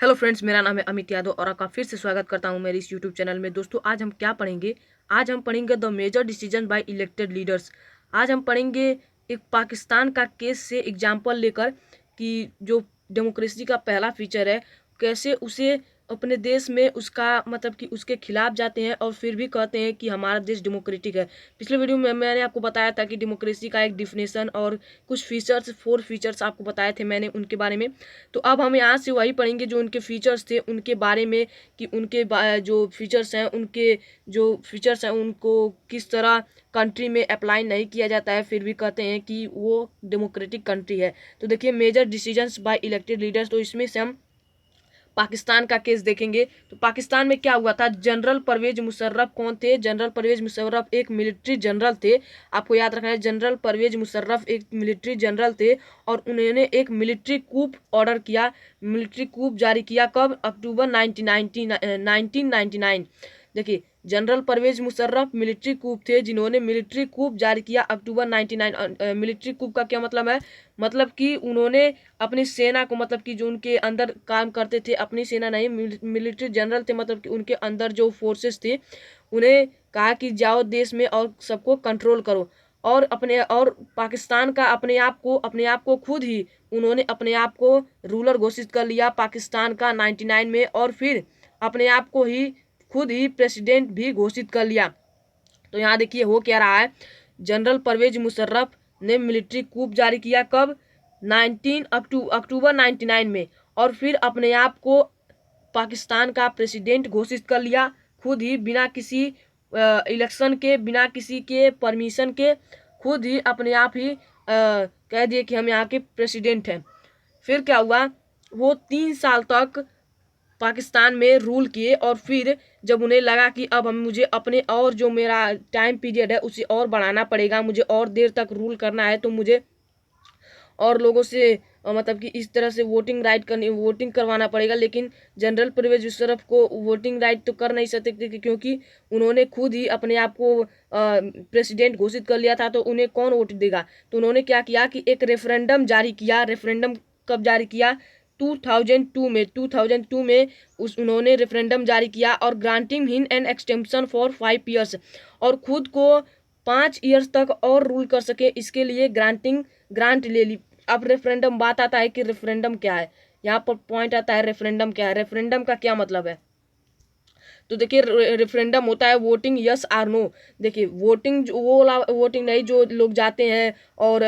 Hello friends, मेरा नाम है अमित यादव और आपका फिर से स्वागत करता हूं मेरे इस यूट्यूब चैनल में। दोस्तों, आज हम क्या पढ़ेंगे? आज हम पढ़ेंगे the major decision by elected leaders. आज हम पढ़ेंगे एक पाकिस्तान का केस से एग्जाम्पल लेकर कि जो डेमोक्रेसी का पहला फीचर है, कैसे उसे अपने देश में उसका मतलब कि उसके खिलाफ जाते हैं और फिर भी कहते हैं कि हमारा देश डेमोक्रेटिक है। पिछले वीडियो में मैंने आपको बताया था कि डेमोक्रेसी का एक डिफिनेशन और कुछ फीचर्स, 4 फीचर्स आपको बताए थे मैंने उनके बारे में। तो अब हम यहाँ से वही पढ़ेंगे जो उनके फीचर्स थे, उनके बारे में कि जो फीचर्स हैं उनको किस तरह कंट्री में अप्लाई नहीं किया जाता है, फिर भी कहते हैं कि वो डेमोक्रेटिक कंट्री है। तो देखिए, major decisions by elected leaders, तो इसमें से हम पाकिस्तान का केस देखेंगे। तो पाकिस्तान में क्या हुआ था? जनरल परवेज मुशर्रफ कौन थे? जनरल परवेज मुशर्रफ एक मिलिट्री जनरल थे। आपको याद रखना है, जनरल परवेज मुशर्रफ एक मिलिट्री जनरल थे और उन्होंने एक मिलिट्री कूप ऑर्डर किया, मिलिट्री कूप जारी किया। कब? अक्टूबर 1999। देखिए, जनरल परवेज मुशर्रफ मिलिट्री कूप थे जिन्होंने मिलिट्री कूप जारी किया अक्टूबर 99। मिलिट्री कूप का क्या मतलब है? मतलब कि उन्होंने अपनी सेना को, मतलब कि जो उनके अंदर काम करते थे, अपनी सेना नहीं, मिलिट्री जनरल थे, मतलब कि उनके अंदर जो फोर्सेस थे उन्हें कहा कि जाओ देश में और सबको कंट्रोल करो। और पाकिस्तान का अपने आप को खुद ही उन्होंने अपने आप को रूलर घोषित कर लिया पाकिस्तान का 99 में, और फिर अपने आप को ही खुद ही प्रेसिडेंट भी घोषित कर लिया। तो यहाँ देखिए हो क्या रहा है। जनरल परवेज मुशर्रफ ने मिलिट्री कूप जारी किया। कब? अक्टूबर 99 में, और फिर अपने आप को पाकिस्तान का प्रेसिडेंट घोषित कर लिया खुद ही, बिना किसी इलेक्शन के, बिना किसी के परमिशन के, खुद ही अपने आप ही कह दिए कि हम यहाँ के प्रेसिडेंट हैं। फिर क्या हुआ? वो 3 साल तक पाकिस्तान में रूल किए, और फिर जब उन्हें लगा कि अब हम मुझे अपने और जो मेरा टाइम पीरियड है उसे और बढ़ाना पड़ेगा, मुझे और देर तक रूल करना है, तो मुझे और लोगों से मतलब कि इस तरह से वोटिंग करवाना पड़ेगा। लेकिन जनरल परवेज मुशर्रफ को वोटिंग राइट तो कर नहीं सकते थे, क्योंकि उन्होंने खुद ही अपने आप को प्रेसिडेंट घोषित कर लिया था, तो उन्हें कौन वोट देगा? तो उन्होंने क्या किया कि एक रेफरेंडम जारी किया। रेफरेंडम कब जारी किया? 2002 में उन्होंने रेफरेंडम जारी किया, और granting him an extension for 5 years, और खुद को 5 ईयर्स तक और रूल कर सके, इसके लिए ग्रांट ले ली। अब रेफरेंडम, बात आता है कि रेफरेंडम क्या है। यहाँ पर पॉइंट आता है रेफरेंडम क्या है। रेफरेंडम का क्या मतलब है? तो देखिए, रेफरेंडम होता है वोटिंग यस आर नो। देखिए, वोटिंग वो वाला वोटिंग नहीं जो लोग जाते हैं और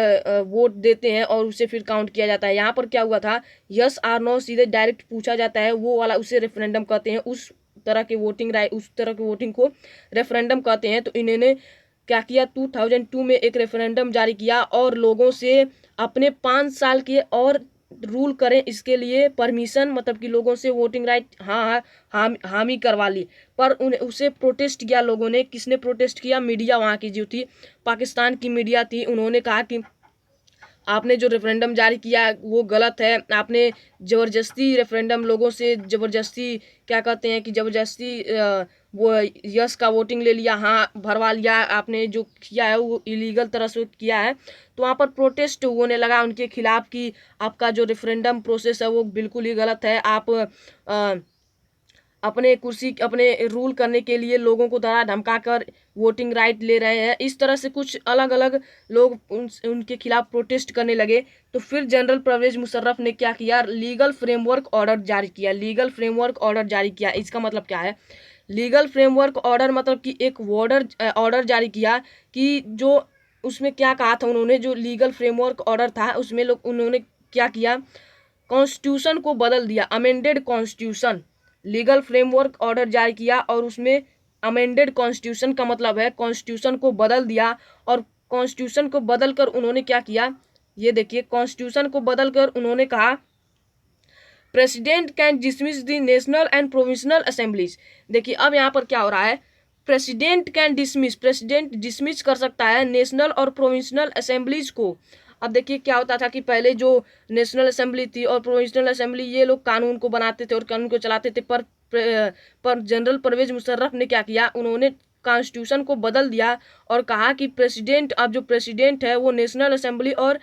वोट देते हैं और उसे फिर काउंट किया जाता है। यहाँ पर क्या हुआ था? यस आर नो सीधे डायरेक्ट पूछा जाता है, वो वाला उसे रेफरेंडम कहते हैं। उस तरह के वोटिंग को रेफरेंडम कहते हैं। तो इन्होंने क्या किया? 2002 में एक रेफरेंडम जारी किया और लोगों से अपने 5 साल के और रूल करें इसके लिए परमिशन, मतलब कि लोगों से वोटिंग राइट हामी करवा ली। पर उन्हें उसे प्रोटेस्ट किया लोगों ने। किसने प्रोटेस्ट किया? मीडिया, वहाँ की जो थी पाकिस्तान की मीडिया थी। उन्होंने कहा कि आपने जो रेफरेंडम जारी किया वो गलत है। आपने ज़बरदस्ती रेफरेंडम लोगों से ज़बरदस्ती, क्या कहते हैं कि ज़बरदस्ती वो यस का वोटिंग ले लिया, हाँ भरवा लिया। आपने जो किया है वो इलीगल तरह से किया है। तो वहाँ पर प्रोटेस्ट होने लगा उनके खिलाफ कि आपका जो रेफरेंडम प्रोसेस है वो बिल्कुल ही गलत है। आप अपने रूल करने के लिए लोगों को डरा धमका कर वोटिंग राइट ले रहे हैं। इस तरह से कुछ अलग अलग लोग उनके खिलाफ प्रोटेस्ट करने लगे। तो फिर जनरल परवेज मुशर्रफ ने क्या किया? लीगल फ्रेमवर्क ऑर्डर जारी किया। लीगल फ्रेमवर्क ऑर्डर जारी किया, इसका मतलब क्या है? लीगल फ्रेमवर्क ऑर्डर मतलब कि एक ऑर्डर जारी किया कि जो उसमें क्या कहा था उन्होंने, जो लीगल फ्रेमवर्क ऑर्डर था उसमें उन्होंने क्या किया? कॉन्स्टिट्यूशन को बदल दिया, amended constitution. Legal framework order जारी किया और उसमें अमेंडेड कॉन्स्टिट्यूशन का मतलब है कॉन्स्टिट्यूशन को बदल दिया। और कॉन्स्टिट्यूशन को बदल कर उन्होंने क्या किया? ये देखिए, कॉन्स्टिट्यूशन को बदल कर उन्होंने कहा president can dismiss the national and provincial assemblies. देखिए, अब यहाँ पर क्या हो रहा है? प्रेसिडेंट डिसमिस कर सकता है नेशनल और प्रोविंशियल असेंबलीज को। अब देखिए क्या होता था कि पहले जो नेशनल असेंबली थी और प्रोविंशियल असेंबली, ये लोग कानून को बनाते थे और कानून को चलाते थे। पर जनरल परवेज मुशर्रफ ने क्या किया? उन्होंने कॉन्स्टिट्यूशन को बदल दिया और कहा कि अब जो प्रेसिडेंट है वो नेशनल असेंबली और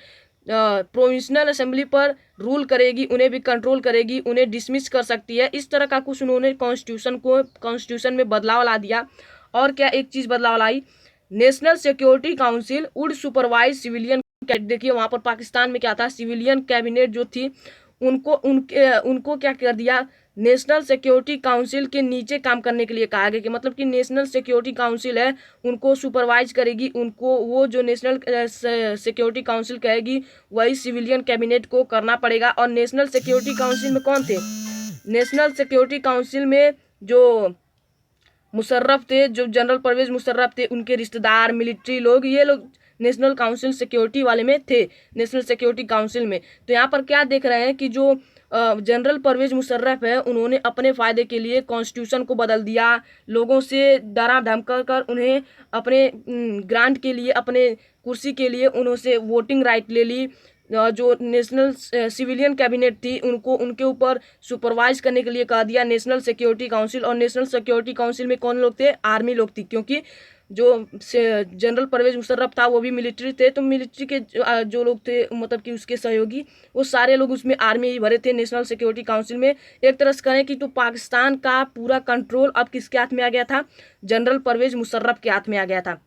प्रोविंशनल असेंबली पर रूल करेगी, उन्हें भी कंट्रोल करेगी, उन्हें डिसमिस कर सकती है। इस तरह का कुछ उन्होंने कॉन्स्टिट्यूशन में बदलाव ला दिया। और क्या एक चीज़ बदलाव लाई, national security council would supervise civilian. देखिए वहाँ पर पाकिस्तान में क्या था, सिविलियन कैबिनेट जो थी उनको क्या कर दिया, नेशनल सिक्योरिटी काउंसिल के नीचे काम करने के लिए कहा गया कि मतलब कि नेशनल सिक्योरिटी काउंसिल है उनको सुपरवाइज करेगी, उनको वो जो नेशनल सिक्योरिटी काउंसिल कहेगी वही सिविलियन कैबिनेट को करना पड़ेगा। और नेशनल सिक्योरिटी काउंसिल में कौन थे, नेशनल सिक्योरिटी काउंसिल में जो मुशर्रफ थे, जो जनरल परवेज मुशर्रफ थे, उनके रिश्तेदार, मिलिट्री लोग, ये लोग नेशनल काउंसिल सिक्योरिटी वाले में थे, नेशनल सिक्योरिटी काउंसिल में। तो यहाँ पर क्या देख रहे हैं कि जो जनरल परवेज मुशर्रफ है उन्होंने अपने फ़ायदे के लिए कॉन्स्टिट्यूशन को बदल दिया, लोगों से डरा धमका कर उन्हें अपने ग्रांट के लिए, अपने कुर्सी के लिए उन्होंने वोटिंग राइट ले ली। जो नेशनल सिविलियन कैबिनेट थी उनको उनके ऊपर सुपरवाइज करने के लिए कह दिया नेशनल सिक्योरिटी काउंसिल। और नेशनल सिक्योरिटी काउंसिल में कौन लोग थे, आर्मी लोग थी, क्योंकि जो जनरल परवेज मुशर्रफ था वो भी मिलिट्री थे, तो मिलिट्री के जो लोग थे मतलब कि उसके सहयोगी वो सारे लोग उसमें आर्मी ही भरे थे नेशनल सिक्योरिटी काउंसिल में। एक तरह से कहें कि तो पाकिस्तान का पूरा कंट्रोल अब किसके हाथ में आ गया था, जनरल परवेज मुशर्रफ के हाथ में आ गया था।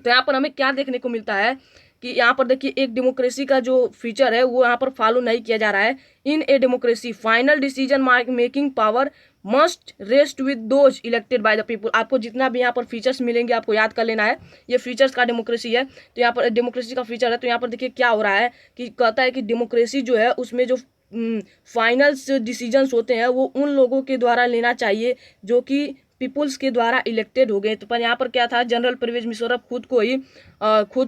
तो यहाँ पर हमें क्या देखने को मिलता है कि यहाँ पर देखिए एक डेमोक्रेसी का जो फीचर है वो यहाँ पर फॉलो नहीं किया जा रहा है। In a democracy final decision making power must rest with those elected by the people. आपको जितना भी यहाँ पर फीचर्स मिलेंगे आपको याद कर लेना है, ये फीचर्स का डेमोक्रेसी है। तो यहाँ पर डेमोक्रेसी का फीचर है, तो यहाँ पर देखिए क्या हो रहा है कि कहता है कि डेमोक्रेसी जो है उसमें जो फाइनल डिसीजंस होते हैं वो उन लोगों के द्वारा लेना चाहिए जो कि पीपुल्स के द्वारा इलेक्टेड हो गए। तो पर यहाँ पर क्या था, जनरल परवेज मुशर्रफ खुद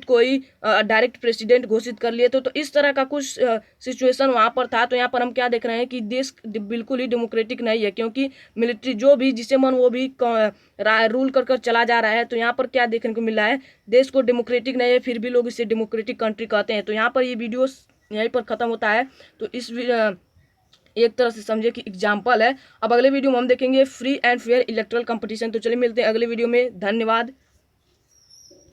को ही डायरेक्ट प्रेसिडेंट घोषित कर लिए। तो इस तरह का कुछ सिचुएशन वहाँ पर था। तो यहाँ पर हम क्या देख रहे हैं कि देश बिल्कुल ही डेमोक्रेटिक नहीं है, क्योंकि मिलिट्री जो भी जिसे मन वो भी रूल कर चला जा रहा है। तो यहाँ पर क्या देखने को मिल रहा है, देश को डेमोक्रेटिक नहीं है फिर भी लोग इसे डेमोक्रेटिक कंट्री कहते हैं। तो यहाँ पर ये वीडियो यहीं पर ख़त्म होता है। तो इस एक तरह से समझे कि एग्जाम्पल है। अब अगले वीडियो में हम देखेंगे free and fair electoral competition. तो चलिए मिलते हैं अगले वीडियो में, धन्यवाद।